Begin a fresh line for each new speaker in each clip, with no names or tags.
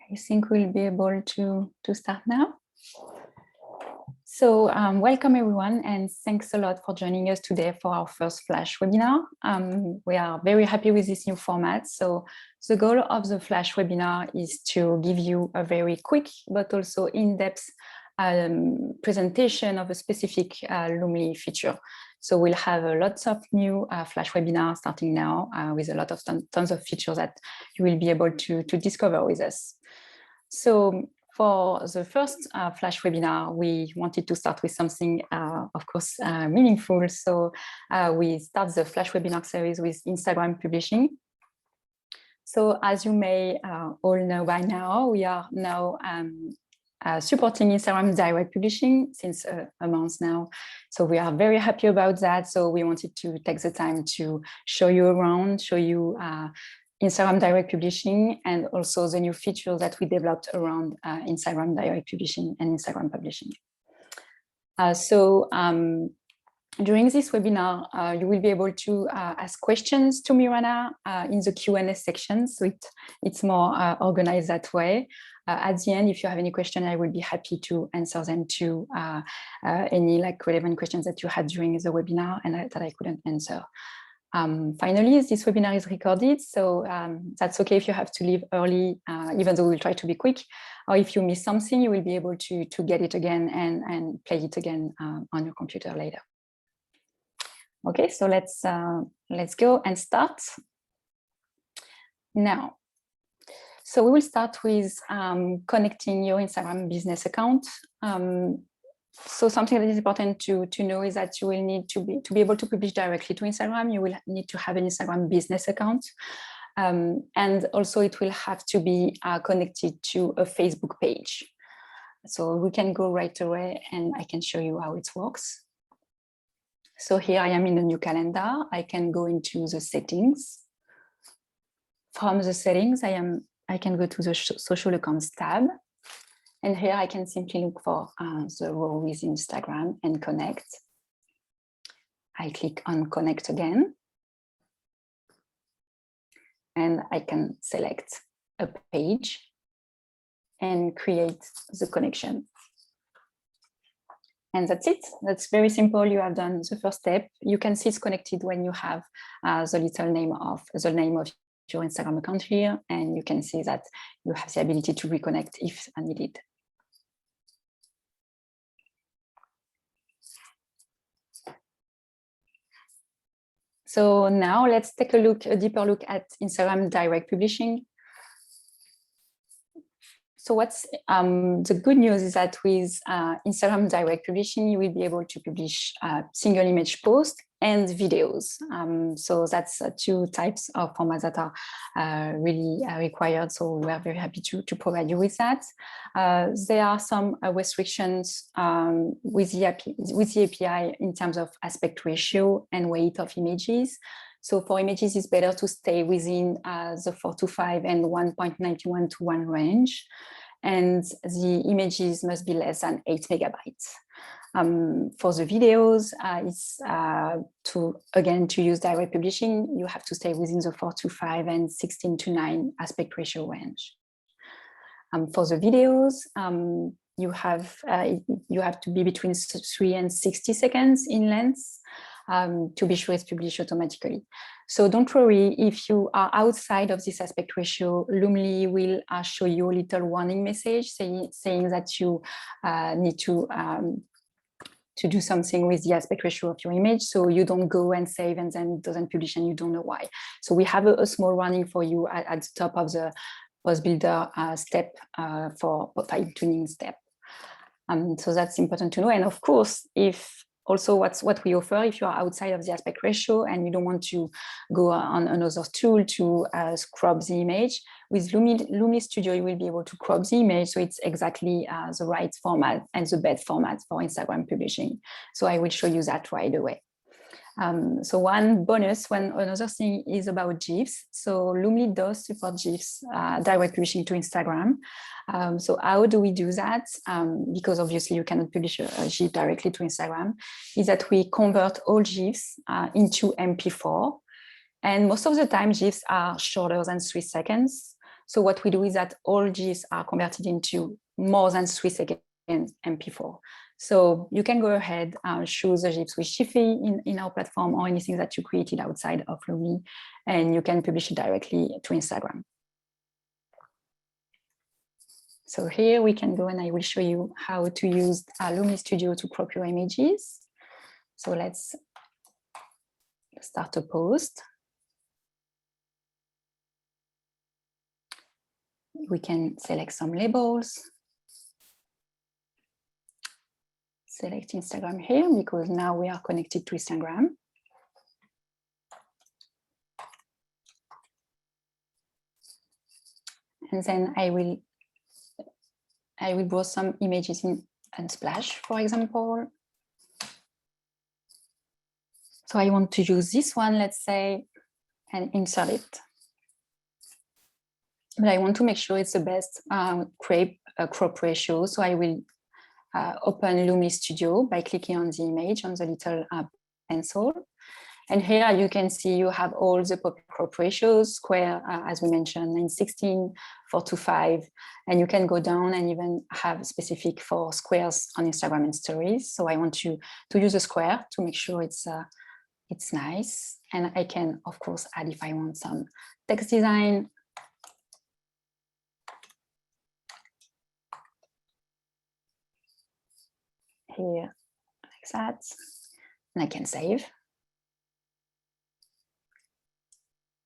I think we'll be able to start now. So welcome everyone, and thanks a lot for joining us today for our first Flash webinar. We are very happy with this new format. So the goal of the Flash webinar is to give you a very quick but also in-depth presentation of a specific Loomly feature. So we'll have lots of new Flash webinars starting now with a lot of tons of features that you will be able to discover with us. So for the first Flash webinar, we wanted to start with something, of course, meaningful. So we start the Flash webinar series with Instagram publishing. So as you may all know by now, we are now supporting Instagram direct publishing since a month now. So we are very happy about that. So we wanted to take the time to show you around, show you Instagram direct publishing, and also the new features that we developed around Instagram direct publishing and Instagram publishing. During this webinar, you will be able to ask questions to Mirana in the Q&A section. So it's more organized that way. At the end, if you have any question, I will be happy to answer them to any relevant questions that you had during the webinar and that I couldn't answer. Finally, this webinar is recorded, so that's okay if you have to leave early, even though we'll try to be quick, or if you miss something, you will be able to get it again and play it again on your computer later. Okay, so let's go and start now. So we will start with connecting your Instagram business account. So something that is important to know is that you will need to be able to publish directly to Instagram. You will need to have an Instagram business account. And also it will have to be connected to a Facebook page. So we can go right away and I can show you how it works. So here I am in the new calendar. I can go into the settings. From the settings, I can go to the social accounts tab. And here I can simply look for the row with Instagram and connect. I click on connect again. And I can select a page and create the connection. And that's it. That's very simple. You have done the first step. You can see it's connected when you have the little name of your Instagram account here, and you can see that you have the ability to reconnect if needed. So now let's take a deeper look at Instagram direct publishing. So what's the good news is that with Instagram direct publishing, you will be able to publish single image posts and videos. So that's two types of formats that are really required. So we are very happy to provide you with that. There are some restrictions with the API in terms of aspect ratio and weight of images. So for images, it's better to stay within the 4:5 and 1.91:1 range. And the images must be less than 8 megabytes. For the videos, it's to use direct publishing, you have to stay within the 4:5 and 16:9 aspect ratio range. For the videos, you have to be between 3 and 60 seconds in length to be sure it's published automatically. So don't worry if you are outside of this aspect ratio. Loomly will show you a little warning message saying that you need to do something with the aspect ratio of your image, so you don't go and save and then it doesn't publish and you don't know why. So we have a small warning for you at the top of the post builder step for fine-tuning step. So that's important to know. And of course, if also what we offer, if you are outside of the aspect ratio and you don't want to go on another tool to crop the image, with Loomly Studio, you will be able to crop the image so it's exactly the right format and the best format for Instagram publishing. So I will show you that right away. So another thing is about Gifs. So Loomly does support Gifs direct publishing to Instagram. So how do we do that? Because obviously you cannot publish a GIF directly to Instagram, is that we convert all GIFs into MP4. And most of the time GIFs are shorter than 3 seconds. So what we do is that all GIFs are converted into more than 3 seconds MP4. So you can go ahead and choose the GIFs with Jiffy in our platform, or anything that you created outside of Loomly, and you can publish it directly to Instagram. So here we can go, and I will show you how to use Loomly Studio to crop your images. So let's start a post. We can select some labels. Select Instagram here, because now we are connected to Instagram. And then I will browse some images in Unsplash, for example. So I want to use this one, let's say, and insert it. But I want to make sure it's the best crop ratio. So I will open Loomly Studio by clicking on the image, on the little pencil. And here you can see you have all the crop ratios, square, as we mentioned, 9:16, 4:5, and you can go down and even have specific for squares on Instagram and stories. So I want to use a square to make sure it's nice. And I can, of course, add if I want some text design. Here, like that, and I can save.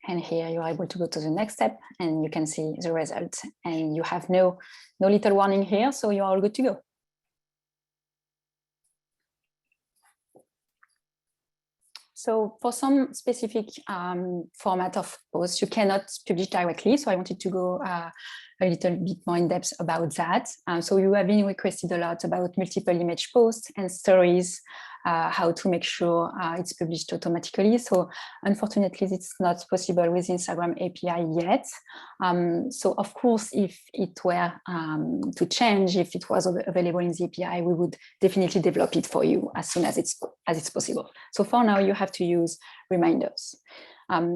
And here you are able to go to the next step, and you can see the result, and you have no little warning here, so you are all good to go. So for some specific format of posts, you cannot publish directly. So I wanted to go a little bit more in depth about that. So you have been requested a lot about multiple image posts and stories, how to make sure it's published automatically. So unfortunately, it's not possible with Instagram API yet. So of course, if it were to change, if it was available in the API, we would definitely develop it for you as soon as it's possible. So for now, you have to use reminders.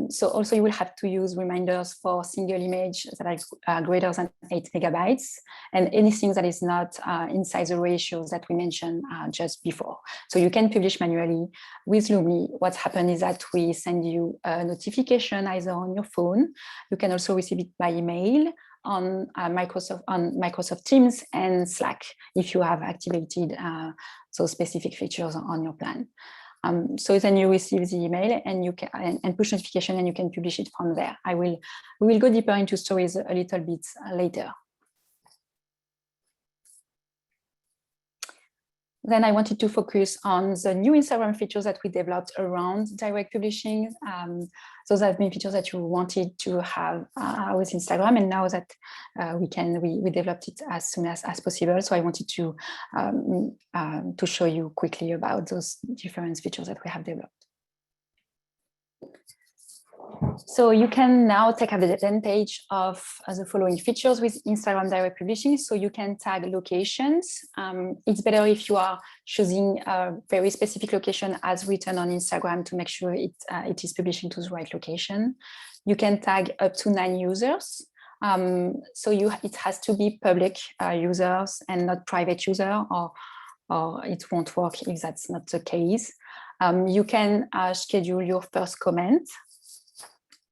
So also you will have to use reminders for single image that are greater than 8 megabytes, and anything that is not inside the ratios that we mentioned just before. So you can publish manually with Loomly. What's happened is that we send you a notification either on your phone. You can also receive it by email on Microsoft Teams and Slack if you have activated those specific features on your plan. So then you receive the email and you can and push notification, and you can publish it from there. We will go deeper into stories a little bit later. Then I wanted to focus on the new Instagram features that we developed around direct publishing. Those have been features that you wanted to have with Instagram, and now that we developed it as soon as possible. So I wanted to show you quickly about those different features that we have developed. So you can now take advantage of the following features with Instagram direct publishing. So you can tag locations. It's better if you are choosing a very specific location as written on Instagram to make sure it is publishing to the right location. You can tag up to 9 users. So it has to be public users and not private user, or it won't work if that's not the case. You can schedule your first comment.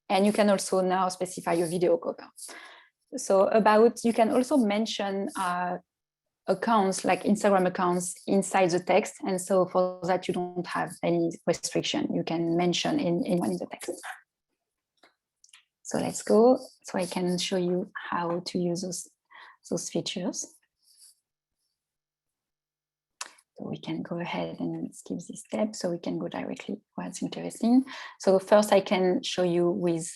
And you can also now specify your video cover. So you can also mention accounts like Instagram accounts inside the text. And so for that, you don't have any restriction. You can mention anyone in the text. So let's go. So I can show you how to use those features. So we can go ahead and skip this step, so we can go directly where it's interesting. So first I can show you with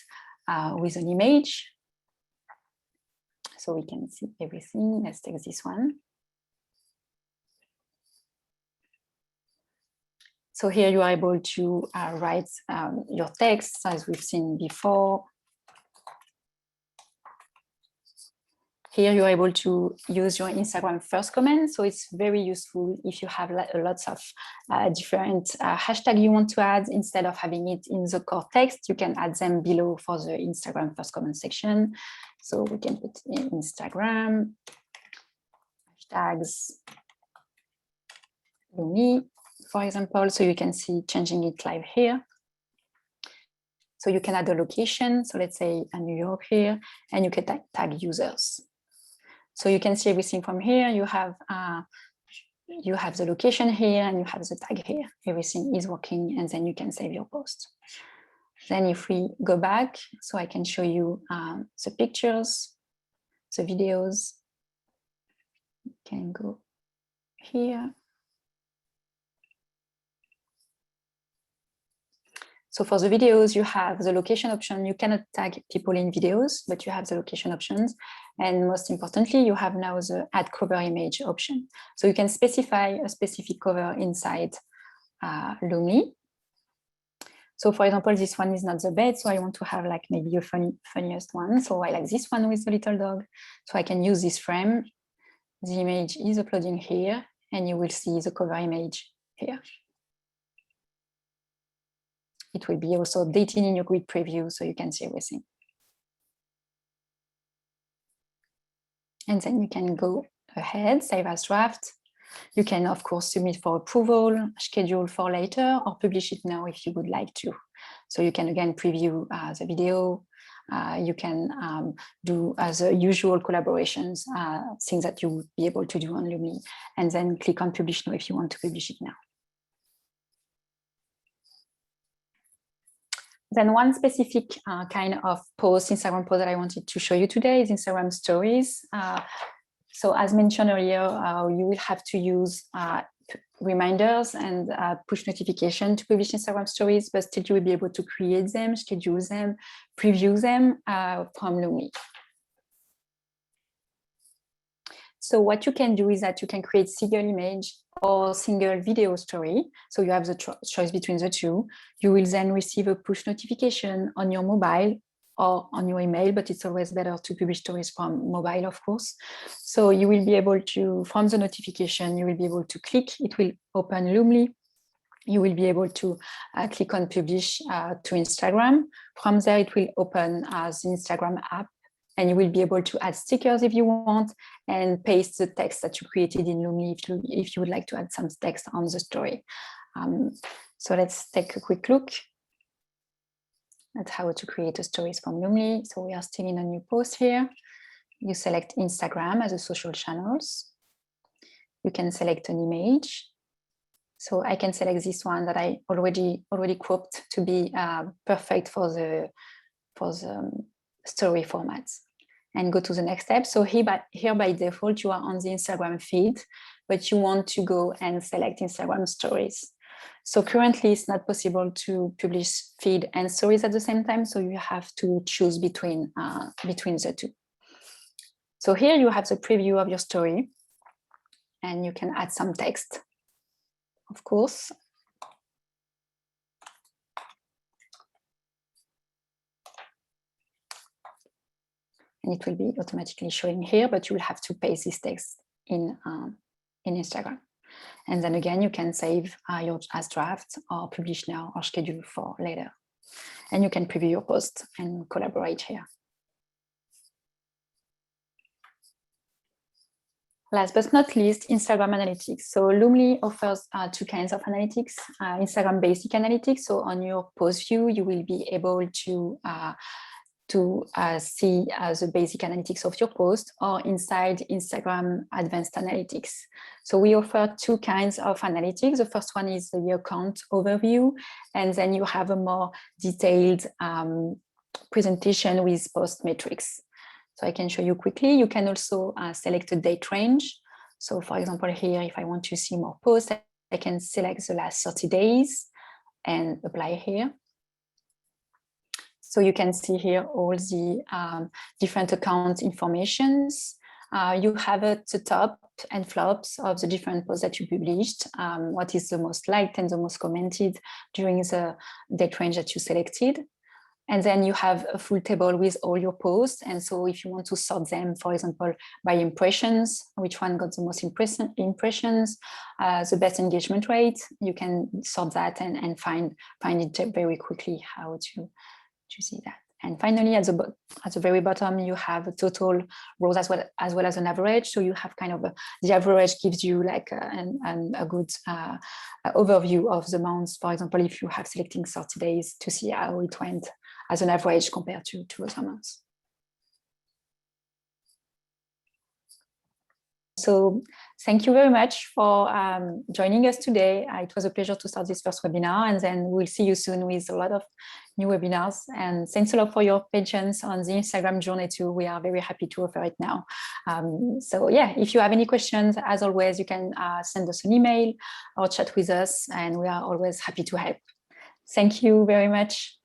an image. So we can see everything. Let's take this one. So here you are able to write your text as we've seen before. here you're able to use your Instagram first comment. So it's very useful if you have lots of different hashtags you want to add. Instead of having it in the core text, you can add them below for the Instagram first comment section. So we can put in Instagram, hashtags, Lumi, for example. So you can see changing it live here. So you can add a location. So let's say New York here, and you can tag users. So you can see everything from here. You have the location here and you have the tag here. Everything is working, and then you can save your post. Then if we go back, so I can show you the pictures, the videos. You can go here. So for the videos, you have the location option. You cannot tag people in videos, but you have the location options. And most importantly, you have now the add cover image option. So you can specify a specific cover inside Loomly. So for example, this one is not the bed. So I want to have like maybe a funniest one. So I like this one with the little dog. So I can use this frame. The image is uploading here, and you will see the cover image here. It will be also updated in your grid preview, so you can see everything. And then you can go ahead, save as draft. You can, of course, submit for approval, schedule for later, or publish it now if you would like to. So you can, again, preview the video. You can do the usual collaborations, things that you would be able to do on Loomly, and then click on publish now if you want to publish it now. Then one specific kind of post, Instagram post that I wanted to show you today is Instagram stories. So as mentioned earlier, you will have to use reminders and push notification to publish Instagram stories, but still you will be able to create them, schedule them, preview them from Lumi. So what you can do is that you can create single image or single video story. So you have the choice between the two. You will then receive a push notification on your mobile or on your email, but it's always better to publish stories from mobile, of course. So you will be able to, from the notification, you will be able to click, it will open Loomly. You will be able to click on publish to Instagram. From there, it will open the Instagram app, and you will be able to add stickers if you want and paste the text that you created in Loomly if you would like to add some text on the story. So let's take a quick look at how to create a stories from Loomly. So we are still in a new post here. You select Instagram as a social channels. You can select an image. So I can select this one that I already cropped to be perfect for the story formats, and go to the next step. So here by default, you are on the Instagram feed, but you want to go and select Instagram stories. So currently it's not possible to publish feed and stories at the same time. So you have to choose between the two. So here you have the preview of your story, and you can add some text, of course. And it will be automatically showing here, but you will have to paste this text in Instagram. And then again, you can save your as draft or publish now or schedule for later. And you can preview your post and collaborate here. Last but not least, Instagram analytics. So Loomly offers two kinds of analytics. Instagram basic analytics. So on your post view, you will be able to see the basic analytics of your post, or inside Instagram advanced analytics. So we offer two kinds of analytics. The first one is the account overview, and then you have a more detailed presentation with post metrics. So I can show you quickly. You can also select a date range. So for example, here, if I want to see more posts, I can select the last 30 days and apply here. So you can see here all the different account informations. You have at the top and flops of the different posts that you published, what is the most liked and the most commented during the date range that you selected. And then you have a full table with all your posts. And so if you want to sort them, for example, by impressions, which one got the most impressions, the best engagement rate, you can sort that and find it very quickly how to see that. And finally, at the very bottom, you have a total rows as well as an average. So you have kind of the average gives you like a good overview of the months. For example, if you have selecting 30 days to see how it went as an average compared to other months. So thank you very much for joining us today. It was a pleasure to start this first webinar, and then we'll see you soon with a lot of new webinars. And thanks a lot for your patience on the Instagram journey too. We are very happy to offer it now. So yeah, if you have any questions, as always, you can send us an email or chat with us, and we are always happy to help. Thank you very much.